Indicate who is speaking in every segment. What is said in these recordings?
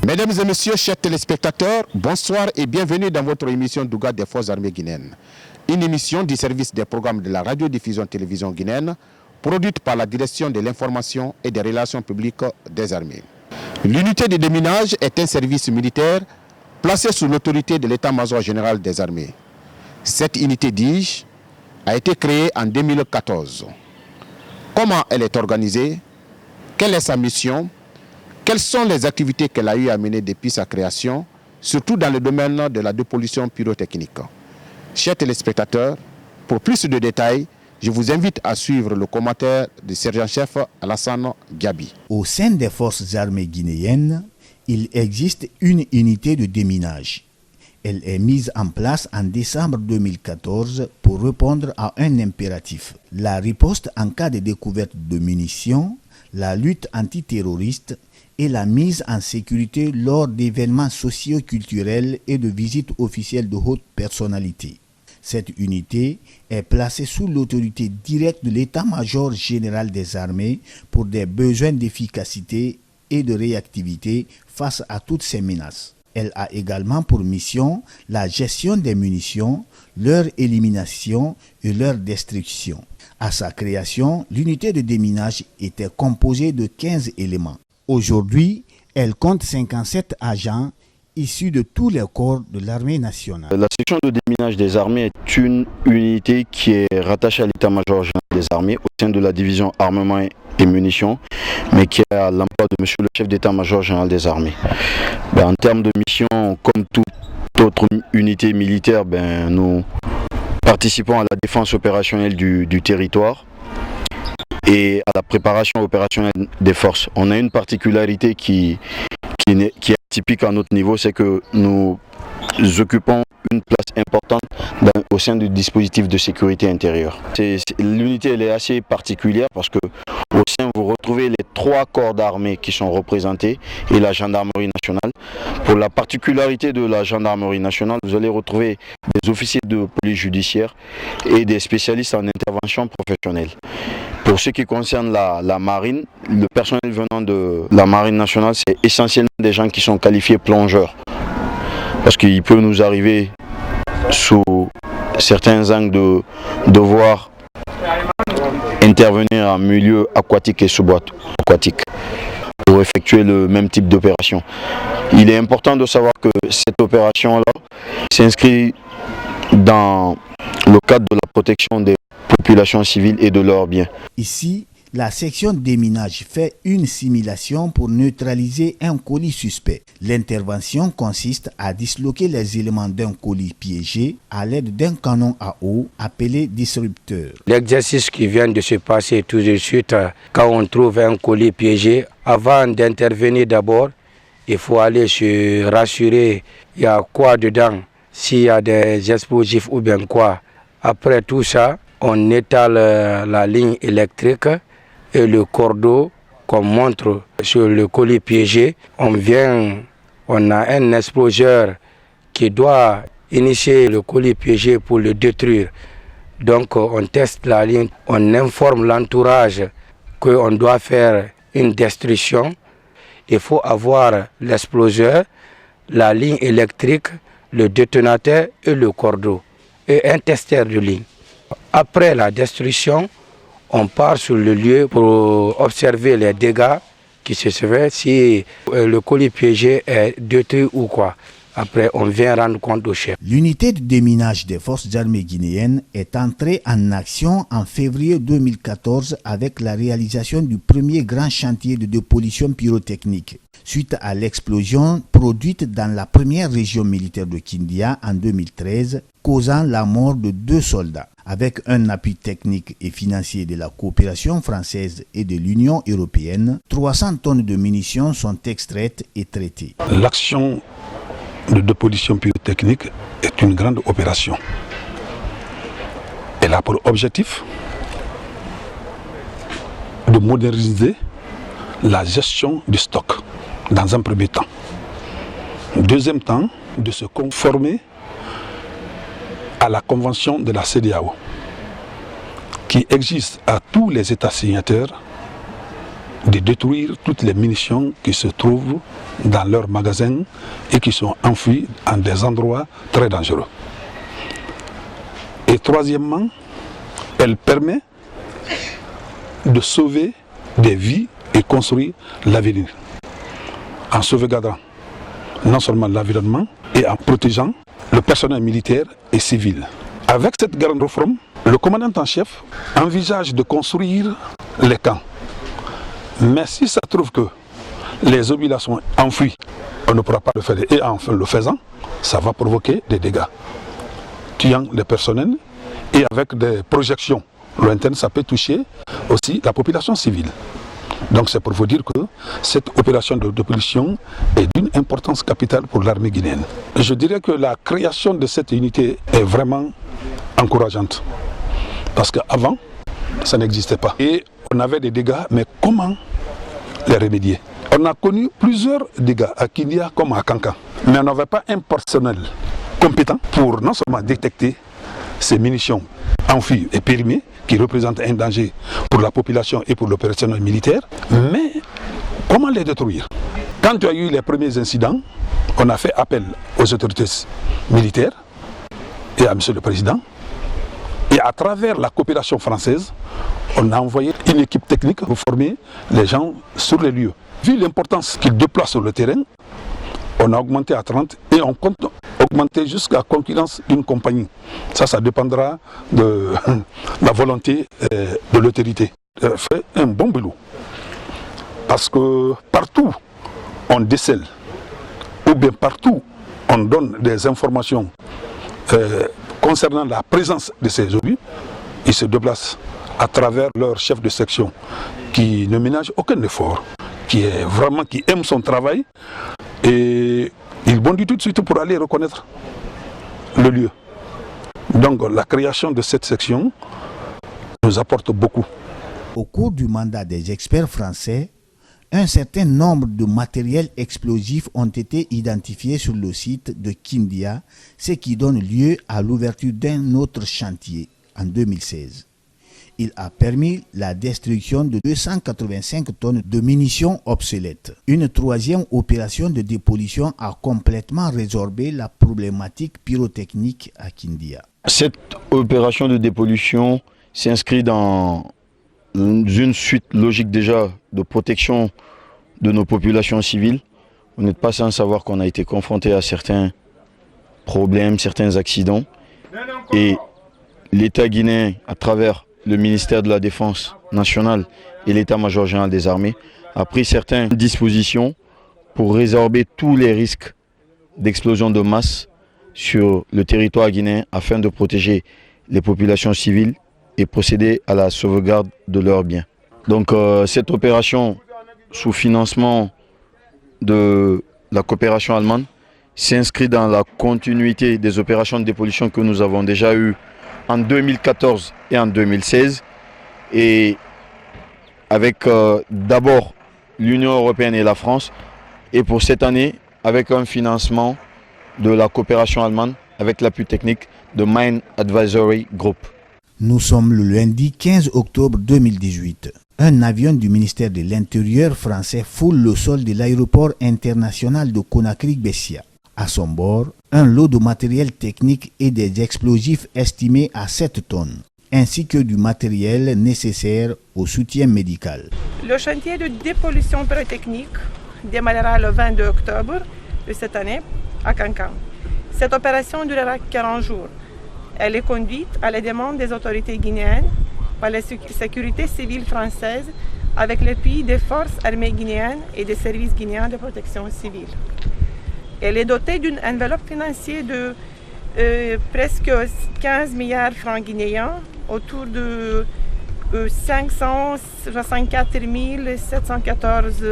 Speaker 1: Mesdames et messieurs, chers téléspectateurs, bonsoir et bienvenue dans votre émission Douga des Forces armées guinéennes. Une émission du service des programmes de la radiodiffusion télévision guinéenne, produite par la direction de l'information et des relations publiques des armées. L'unité de déminage est un service militaire placé sous l'autorité de l'état-major général des armées. Cette unité, dis-je, a été créée en 2014. Comment elle est organisée? Quelle est sa mission? Quelles sont les activités qu'elle a eu à mener depuis sa création, surtout dans le domaine de la dépollution pyrotechnique? Chers téléspectateurs, pour plus de détails, je vous invite à suivre le commentaire du sergent-chef Alassane Gabi.
Speaker 2: Au sein des forces armées guinéennes, il existe une unité de déminage. Elle est mise en place en décembre 2014 pour répondre à un impératif: la riposte en cas de découverte de munitions, la lutte antiterroriste et la mise en sécurité lors d'événements socio-culturels et de visites officielles de haute personnalité. Cette unité est placée sous l'autorité directe de l'état-major général des armées pour des besoins d'efficacité et de réactivité face à toutes ces menaces. Elle a également pour mission la gestion des munitions, leur élimination et leur destruction. À sa création, l'unité de déminage était composée de 15 éléments. Aujourd'hui, elle compte 57 agents issus de tous les corps de l'armée nationale.
Speaker 3: La section de déminage des armées est une unité qui est rattachée à l'état-major général des armées au sein de la division armement et munitions, mais qui est à l'emploi de monsieur le chef d'état-major général des armées. En termes de mission, comme toute autre unité militaire, nous participons à la défense opérationnelle du territoire et à la préparation opérationnelle des forces. On a une particularité qui est typique à notre niveau, c'est que nous occupons une place importante au sein du dispositif de sécurité intérieure. L'unité elle est assez particulière parce que au sein vous retrouvez les 3 corps d'armée qui sont représentés et la gendarmerie nationale. Pour la particularité de la gendarmerie nationale, vous allez retrouver des officiers de police judiciaire et des spécialistes en intervention professionnelle. Pour ce qui concerne la marine, le personnel venant de la marine nationale, c'est essentiellement des gens qui sont qualifiés plongeurs. Parce qu'il peut nous arriver sous certains angles de devoir intervenir en milieu aquatique et subaquatique pour effectuer le même type d'opération. Il est important de savoir que cette opération-là s'inscrit dans le cadre de la protection des populations civiles et de leurs biens.
Speaker 2: Ici, la section déminage fait une simulation pour neutraliser un colis suspect. L'intervention consiste à disloquer les éléments d'un colis piégé à l'aide d'un canon à eau appelé disrupteur.
Speaker 4: L'exercice qui vient de se passer tout de suite, quand on trouve un colis piégé, avant d'intervenir d'abord, il faut aller se rassurer, il y a quoi dedans, s'il y a des explosifs ou bien quoi. Après tout ça, on étale la ligne électrique et le cordeau qu'on montre sur le colis piégé. On vient On a un exploseur qui doit initier le colis piégé pour le détruire. Donc on teste la ligne, on informe l'entourage qu'on doit faire une destruction. Il faut avoir l'exploseur, la ligne électrique, le détonateur et le cordeau et un testeur de ligne. Après la destruction, on part sur le lieu pour observer les dégâts qui se font, si le colis piégé est détruit ou quoi. Après, on vient rendre compte au chef.
Speaker 2: L'unité de déminage des forces armées guinéennes est entrée en action en février 2014 avec la réalisation du premier grand chantier de dépollution pyrotechnique, suite à l'explosion produite dans la première région militaire de Kindia en 2013, causant la mort de 2 soldats. Avec un appui technique et financier de la coopération française et de l'Union européenne, 300 tonnes de munitions sont extraites et traitées.
Speaker 5: L'action de dépollution pyrotechnique est une grande opération. Elle a pour objectif de moderniser la gestion du stock dans un premier temps. Deuxième temps, de se conformer à la convention de la CEDEAO qui exige à tous les États signataires de détruire toutes les munitions qui se trouvent dans leurs magasins et qui sont enfouies en des endroits très dangereux. Et troisièmement, elle permet de sauver des vies et construire l'avenir, en sauvegardant non seulement l'environnement et en protégeant le personnel militaire et civil. Avec cette grande réforme, le commandant en chef envisage de construire les camps. Mais si ça trouve que les obus sont enfouis, on ne pourra pas le faire. Et en le faisant, ça va provoquer des dégâts, tuant les personnels. Et avec des projections lointaines, ça peut toucher aussi la population civile. Donc c'est pour vous dire que cette opération de dépollution est d'une importance capitale pour l'armée guinéenne. Je dirais que la création de cette unité est vraiment encourageante. Parce qu'avant, ça n'existait pas. Et on avait des dégâts, mais comment les remédier? On a connu plusieurs dégâts à Kindia comme à Kankan, mais on n'avait pas un personnel compétent pour non seulement détecter ces munitions enfouies et périmées qui représentent un danger pour la population et pour le personnel militaire, mais comment les détruire? Quand il y a eu les premiers incidents, on a fait appel aux autorités militaires et à Monsieur le Président. Et à travers la coopération française, on a envoyé une équipe technique pour former les gens sur les lieux. Vu l'importance qu'ils déploient sur le terrain, on a augmenté à 30 et on compte augmenter jusqu'à la concurrence d'une compagnie. Ça dépendra de la volonté de l'autorité. Elle fait un bon boulot. Parce que partout, on décèle, ou bien partout, on donne des informations concernant la présence de ces obus, ils se déplacent à travers leur chef de section qui ne ménage aucun effort, qui aime son travail et il bondit tout de suite pour aller reconnaître le lieu. Donc la création de cette section nous apporte beaucoup.
Speaker 2: Au cours du mandat des experts français, un certain nombre de matériels explosifs ont été identifiés sur le site de Kindia, ce qui donne lieu à l'ouverture d'un autre chantier en 2016. Il a permis la destruction de 285 tonnes de munitions obsolètes. Une troisième opération de dépollution a complètement résorbé la problématique pyrotechnique à Kindia.
Speaker 3: Cette opération de dépollution s'inscrit dans une suite logique déjà de protection de nos populations civiles. Vous n'êtes pas sans savoir qu'on a été confronté à certains problèmes, certains accidents. Et l'État guinéen, à travers le ministère de la Défense nationale et l'État-major général des armées, a pris certaines dispositions pour résorber tous les risques d'explosion de masse sur le territoire guinéen afin de protéger les populations civiles et procéder à la sauvegarde de leurs biens. Donc cette opération sous financement de la coopération allemande s'inscrit dans la continuité des opérations de dépollution que nous avons déjà eues en 2014 et en 2016 et avec d'abord l'Union européenne et la France, et pour cette année avec un financement de la coopération allemande avec l'appui technique de Mine Advisory Group.
Speaker 2: Nous sommes le lundi 15 octobre 2018. Un avion du ministère de l'Intérieur français foule le sol de l'aéroport international de Conakry-Bessia. À son bord, un lot de matériel technique et des explosifs estimés à 7 tonnes, ainsi que du matériel nécessaire au soutien médical.
Speaker 6: Le chantier de dépollution pyrotechnique démarrera le 22 octobre de cette année à Cancan. Cette opération durera 40 jours. Elle est conduite à la demande des autorités guinéennes par la sécurité civile française avec l'appui des forces armées guinéennes et des services guinéens de protection civile. Elle est dotée d'une enveloppe financière de presque 15 milliards de francs guinéens, autour de 564 714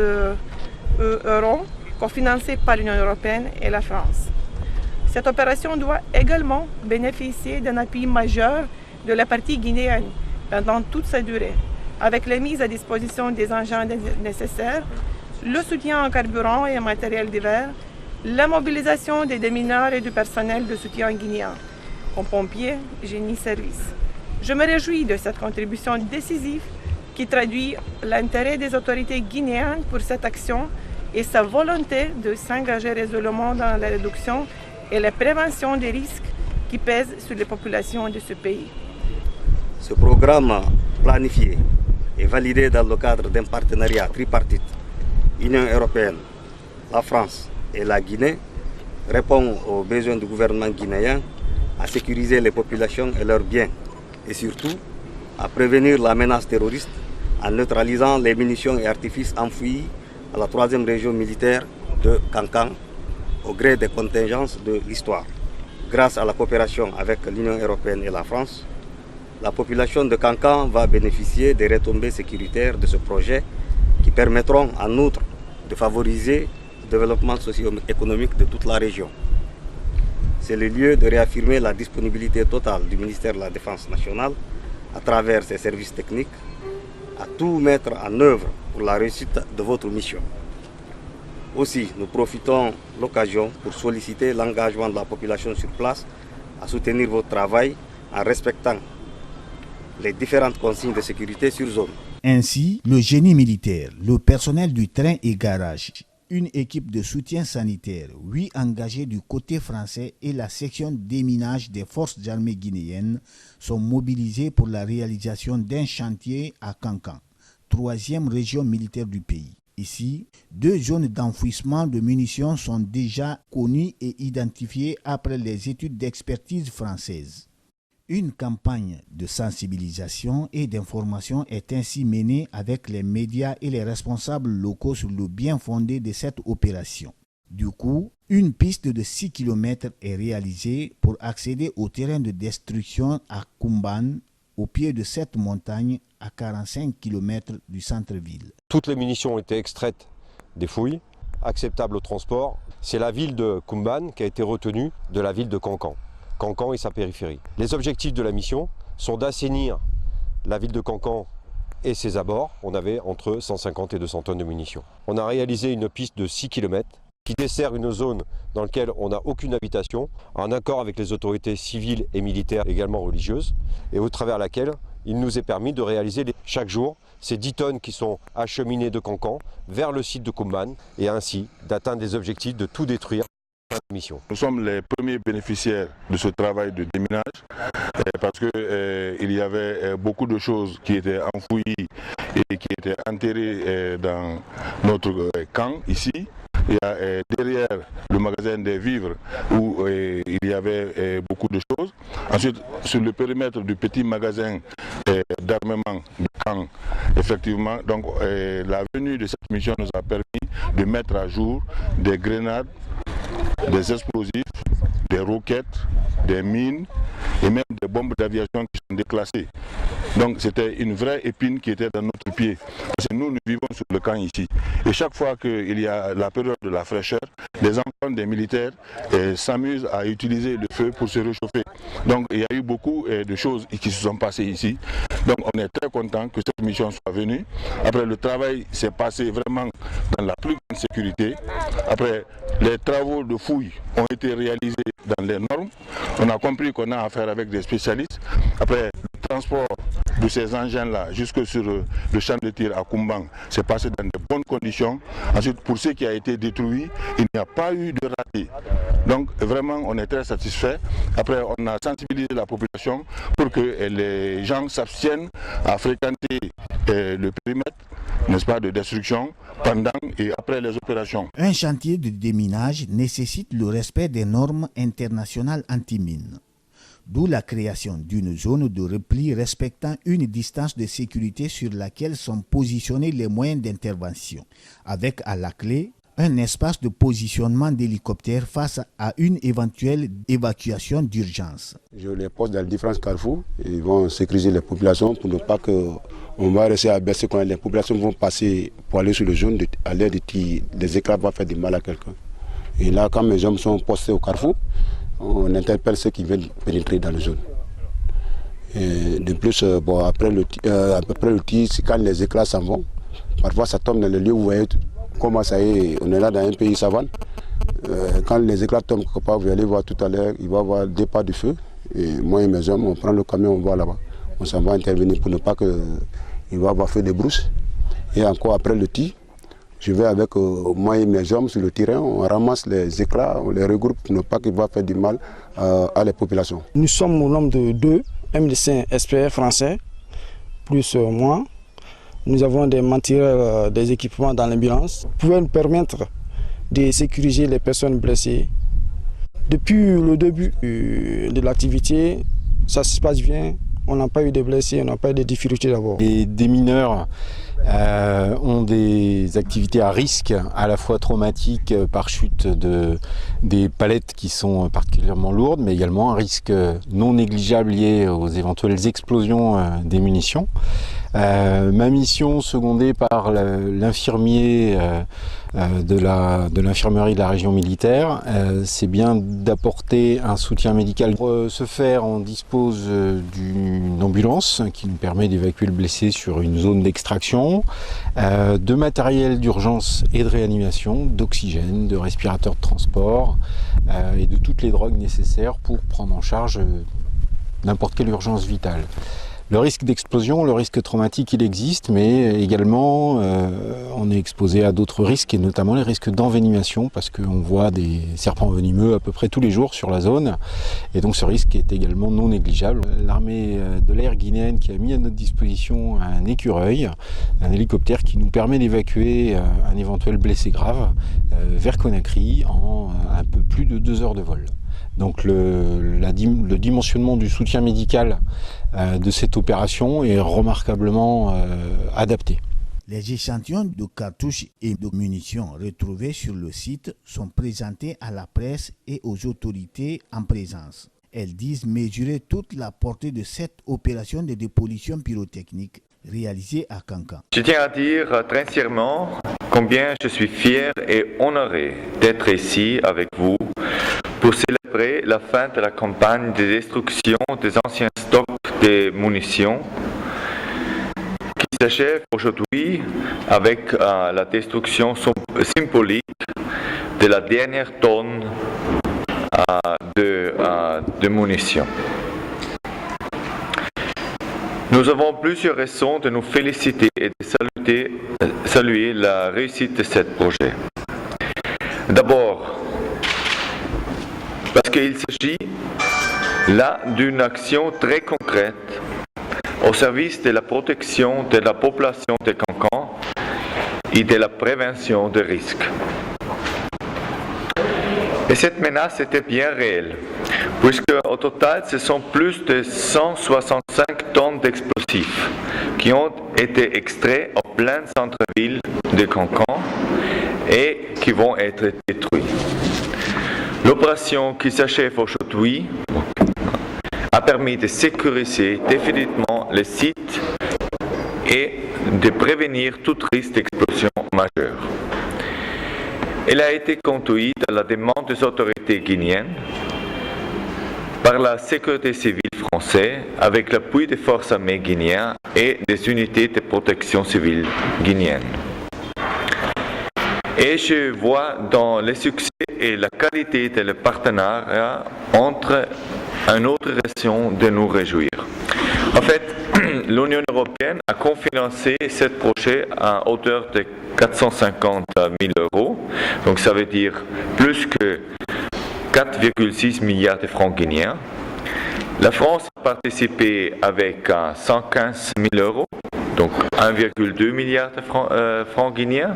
Speaker 6: euros, cofinancés par l'Union européenne et la France. Cette opération doit également bénéficier d'un appui majeur de la partie guinéenne pendant toute sa durée, avec la mise à disposition des engins nécessaires, le soutien en carburant et en matériel divers, la mobilisation des démineurs et du personnel de soutien guinéen, comme pompiers, génie service. Je me réjouis de cette contribution décisive qui traduit l'intérêt des autorités guinéennes pour cette action et sa volonté de s'engager résolument dans la réduction et la prévention des risques qui pèsent sur les populations de ce pays.
Speaker 7: Ce programme planifié et validé dans le cadre d'un partenariat tripartite, Union européenne, la France et la Guinée, répond aux besoins du gouvernement guinéen à sécuriser les populations et leurs biens et surtout à prévenir la menace terroriste en neutralisant les munitions et artifices enfouis à la 3e région militaire de Cancan au gré des contingences de l'histoire. Grâce à la coopération avec l'Union européenne et la France, la population de Cancan va bénéficier des retombées sécuritaires de ce projet qui permettront en outre de favoriser le développement socio-économique de toute la région. C'est le lieu de réaffirmer la disponibilité totale du ministère de la Défense nationale à travers ses services techniques à tout mettre en œuvre pour la réussite de votre mission. Aussi, nous profitons de l'occasion pour solliciter l'engagement de la population sur place à soutenir votre travail en respectant les différentes consignes de sécurité sur zone.
Speaker 2: Ainsi, le génie militaire, le personnel du train et garage, une équipe de soutien sanitaire, 8 engagés du côté français et la section déminage des forces armées guinéennes sont mobilisés pour la réalisation d'un chantier à Cancan, 3e région militaire du pays. Ici, 2 zones d'enfouissement de munitions sont déjà connues et identifiées après les études d'expertise françaises. Une campagne de sensibilisation et d'information est ainsi menée avec les médias et les responsables locaux sur le bien fondé de cette opération. Du coup, une piste de 6 km est réalisée pour accéder au terrain de destruction à Kumban, au pied de cette montagne à 45 km du centre-ville.
Speaker 8: Toutes les munitions ont été extraites des fouilles, acceptables au transport. C'est la ville de Kumban qui a été retenue de la ville de Cancan. Cancan et sa périphérie. Les objectifs de la mission sont d'assainir la ville de Cancan et ses abords. On avait entre 150 et 200 tonnes de munitions. On a réalisé une piste de 6 km qui dessert une zone dans laquelle on n'a aucune habitation, en accord avec les autorités civiles et militaires, également religieuses, et au travers laquelle il nous est permis de réaliser chaque jour ces 10 tonnes qui sont acheminées de Cancan vers le site de Kumban et ainsi d'atteindre des objectifs de tout détruire. Nous
Speaker 9: sommes les premiers bénéficiaires de ce travail de déminage parce qu'il y avait beaucoup de choses qui étaient enfouies et qui étaient enterrées dans notre camp ici. Il y a derrière le magasin des vivres où il y avait beaucoup de choses. Ensuite, sur le périmètre du petit magasin d'armement du camp, effectivement, donc la venue de cette mission nous a permis de mettre à jour des grenades, des explosifs, des roquettes, des mines et même des bombes d'aviation qui sont déclassées. Donc c'était une vraie épine qui était dans notre pied. Parce que nous vivons sur le camp ici. Et chaque fois qu'il y a la période de la fraîcheur, les enfants des militaires s'amusent à utiliser le feu pour se réchauffer. Donc il y a eu beaucoup de choses qui se sont passées ici. Donc on est très content que cette mission soit venue. Après, le travail s'est passé vraiment dans la plus grande sécurité. Après, les travaux de fouilles ont été réalisés dans les normes. On a compris qu'on a affaire avec des spécialistes. Après, le transport de ces engins-là jusque sur le champ de tir à Kumbang s'est passé dans de bonnes conditions. Ensuite, pour ce qui a été détruit, il n'y a pas eu de raté. Donc vraiment, on est très satisfait. Après, on a sensibilisé la population pour que les gens s'abstiennent à fréquenter le périmètre, n'est-ce pas, de destruction pendant et après les opérations.
Speaker 2: Un chantier de déminage nécessite le respect des normes internationales anti-mines. D'où la création d'une zone de repli respectant une distance de sécurité sur laquelle sont positionnés les moyens d'intervention, avec à la clé un espace de positionnement d'hélicoptères face à une éventuelle évacuation d'urgence.
Speaker 10: Je les pose dans les différents carrefours, ils vont sécuriser les populations pour ne pas que on va rester à baisser quand les populations vont passer pour aller sur le jaune, à l'air des éclats vont faire du mal à quelqu'un. Et là, quand mes hommes sont postés au carrefour, on interpelle ceux qui viennent pénétrer dans le zone. Et de plus, après le tir, quand les éclats s'en vont, parfois ça tombe dans le lieu où vous voyez comment ça est, on est là dans un pays savane. Quand les éclats tombent quelque part, vous allez voir tout à l'heure, il va y avoir des pas de feu. Et moi et mes hommes, on prend le camion, on va là-bas. On s'en va intervenir pour ne pas qu'il va y avoir feu de brousse. Et encore après le tir, je vais avec moi et mes hommes sur le terrain, on ramasse les éclats, on les regroupe pour ne pas qu'il va faire du mal à la population.
Speaker 11: Nous sommes au nombre de 2, un médecin expert français, plus moi. Nous avons des matériels, des équipements dans l'ambulance qui pouvaient nous permettre de sécuriser les personnes blessées. Depuis le début de l'activité, ça se passe bien. On n'a pas eu de blessés, on n'a pas eu de difficultés d'abord.
Speaker 12: Les démineurs ont des activités à risque, à la fois traumatiques par chute des palettes qui sont particulièrement lourdes, mais également un risque non négligeable lié aux éventuelles explosions des munitions. Ma mission, secondée par l'infirmier de l'infirmerie de la région militaire, c'est bien d'apporter un soutien médical. Pour ce faire, on dispose d'une ambulance qui nous permet d'évacuer le blessé sur une zone d'extraction, de matériel d'urgence et de réanimation, d'oxygène, de respirateurs de transport et de toutes les drogues nécessaires pour prendre en charge n'importe quelle urgence vitale. Le risque d'explosion, le risque traumatique, il existe, mais également on est exposé à d'autres risques, et notamment les risques d'envenimation, parce qu'on voit des serpents venimeux à peu près tous les jours sur la zone, et donc ce risque est également non négligeable. L'armée de l'air guinéenne qui a mis à notre disposition un écureuil, un hélicoptère qui nous permet d'évacuer un éventuel blessé grave vers Conakry en un peu plus de 2 heures de vol. Donc le dimensionnement du soutien médical de cette opération est remarquablement adapté.
Speaker 2: Les échantillons de cartouches et de munitions retrouvés sur le site sont présentés à la presse et aux autorités en présence. Elles disent mesurer toute la portée de cette opération de dépollution pyrotechnique réalisée à Kankan.
Speaker 13: Je tiens à dire très sincèrement combien je suis fier et honoré d'être ici avec vous pour célébrer la fin de la campagne de destruction des anciens stocks de munitions qui s'achève aujourd'hui avec la destruction symbolique de la dernière tonne de munitions. Nous avons plusieurs raisons de nous féliciter et de saluer la réussite de ce projet. D'abord, parce qu'il s'agit là d'une action très concrète au service de la protection de la population de Kankan et de la prévention des risques. Et cette menace était bien réelle, puisque au total, ce sont plus de 165 tonnes d'explosifs qui ont été extraits en plein centre-ville de Kankan et qui vont être détruits. L'opération qui s'achève aujourd'hui a a permis de sécuriser définitivement les sites et de prévenir tout risque d'explosion majeure. Elle a été conduite à la demande des autorités guinéennes par la sécurité civile française avec l'appui des forces armées guinéennes et des unités de protection civile guinéennes. Et je vois dans le succès et la qualité de partenariat entre une autre raison de nous réjouir. En fait, l'Union européenne a cofinancé ce projet à hauteur de 450 000 €, donc ça veut dire plus que 4,6 milliards de francs guinéens. La France a participé avec 115 000 €, donc 1,2 milliard de francs guinéens.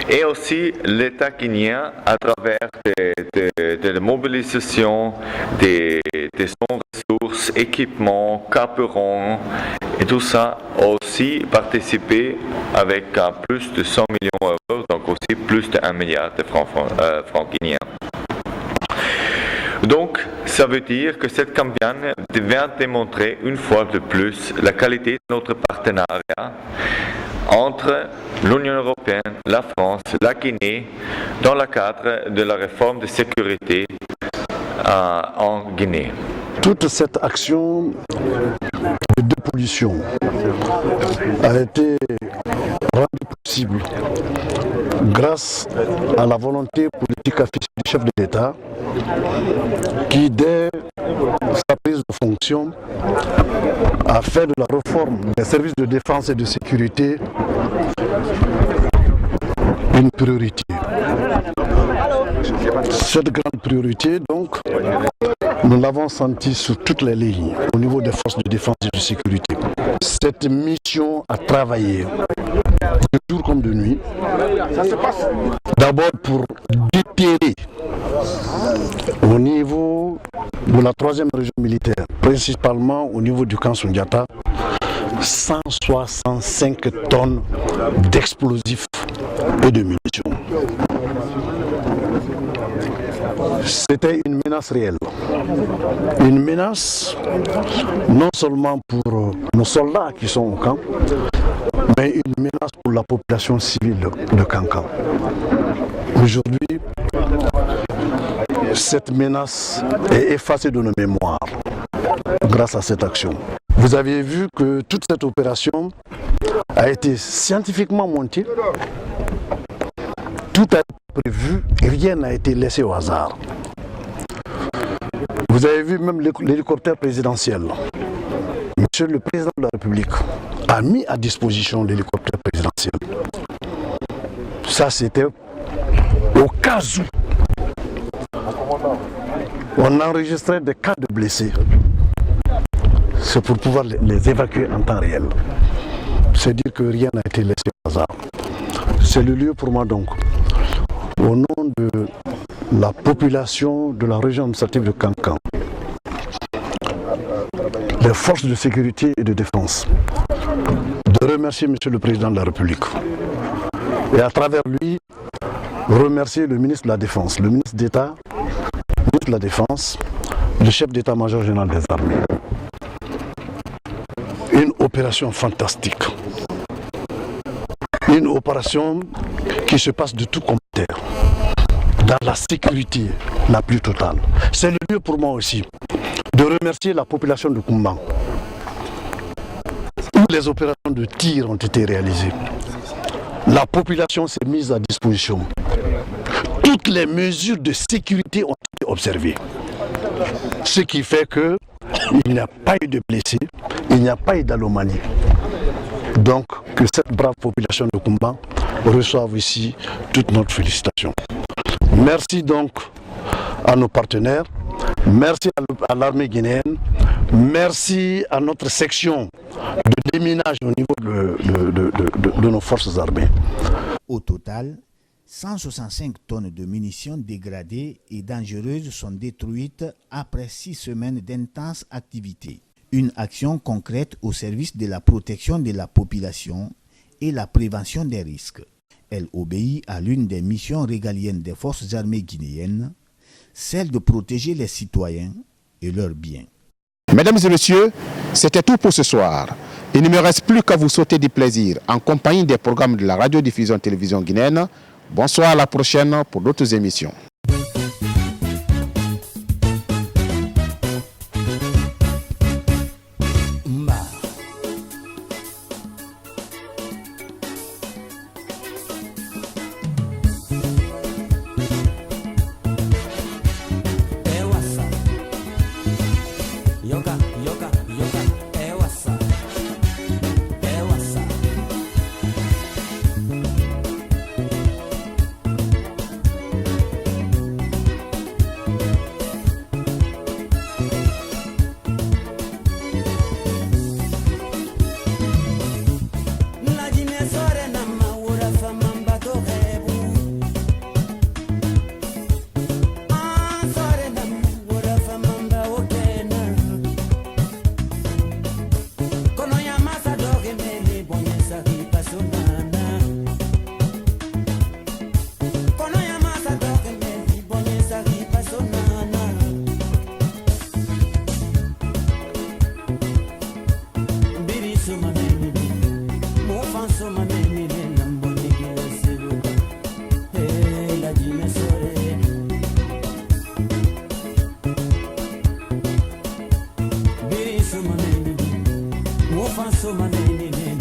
Speaker 13: Et aussi l'État guinéen à travers de la mobilisation de son ressources, équipements, carburant et tout ça a aussi participé avec plus de 100 millions d'euros, donc aussi plus de 1 milliard de francs guinéens. Donc, ça veut dire que cette campagne vient démontrer une fois de plus la qualité de notre partenariat entre l'Union européenne, la France, la Guinée, dans le cadre de la réforme de sécurité en Guinée.
Speaker 14: Toute cette action de dépollution a été rendue possible grâce à la volonté politique affichée du chef de l'État qui, dès sa prise de fonction, a fait de la réforme des services de défense et de sécurité une priorité. Cette grande priorité, donc, nous l'avons senti sur toutes les lignes au niveau des forces de défense et de sécurité. Cette mission a travaillé de jour comme de nuit, d'abord pour déterrer au niveau de la 3e région militaire, principalement au niveau du camp Sundiata, 165 tonnes d'explosifs et de munitions. C'était une menace réelle. Une menace non seulement pour nos soldats qui sont au camp, mais une menace pour la population civile de Kankan. Aujourd'hui, cette menace est effacée de nos mémoires grâce à cette action. Vous avez vu que toute cette opération a été scientifiquement montée. Tout a été prévu, rien n'a été laissé au hasard. Vous avez vu même l'hélicoptère présidentiel. Monsieur le Président de la République a mis à disposition l'hélicoptère présidentiel. Ça, c'était au cas où on enregistrait des cas de blessés. C'est pour pouvoir les évacuer en temps réel. C'est dire que rien n'a été laissé au hasard. C'est le lieu pour moi donc, au nom de la population de la région administrative de Kankan, les forces de sécurité et de défense, de remercier Monsieur le Président de la République. Et à travers lui, remercier le ministre de la Défense, le ministre d'État, le ministre de la Défense, le chef d'État-major général des armées. Une opération fantastique. Une opération qui se passe de tout commentaire, dans la sécurité la plus totale. C'est le lieu pour moi aussi de remercier la population de Kumban, où les opérations de tir ont été réalisées. La population s'est mise à disposition. Toutes les mesures de sécurité ont été observées. Ce qui fait qu'il n'y a pas eu de blessés, il n'y a pas eu d'anomalie. Donc, que cette brave population de Kumban reçoive ici toute notre félicitation. Merci donc à nos partenaires, merci à l'armée guinéenne, merci à notre section de déminage au niveau de nos forces armées.
Speaker 2: Au total, 165 tonnes de munitions dégradées et dangereuses sont détruites après 6 semaines d'intenses activités. Une action concrète au service de la protection de la population et la prévention des risques. Elle obéit à l'une des missions régaliennes des forces armées guinéennes, celle de protéger les citoyens et leurs biens.
Speaker 1: Mesdames et messieurs, c'était tout pour ce soir. Il ne me reste plus qu'à vous souhaiter du plaisir en compagnie des programmes de la radiodiffusion télévision guinéenne. Bonsoir, à la prochaine pour d'autres émissions.
Speaker 15: So my name,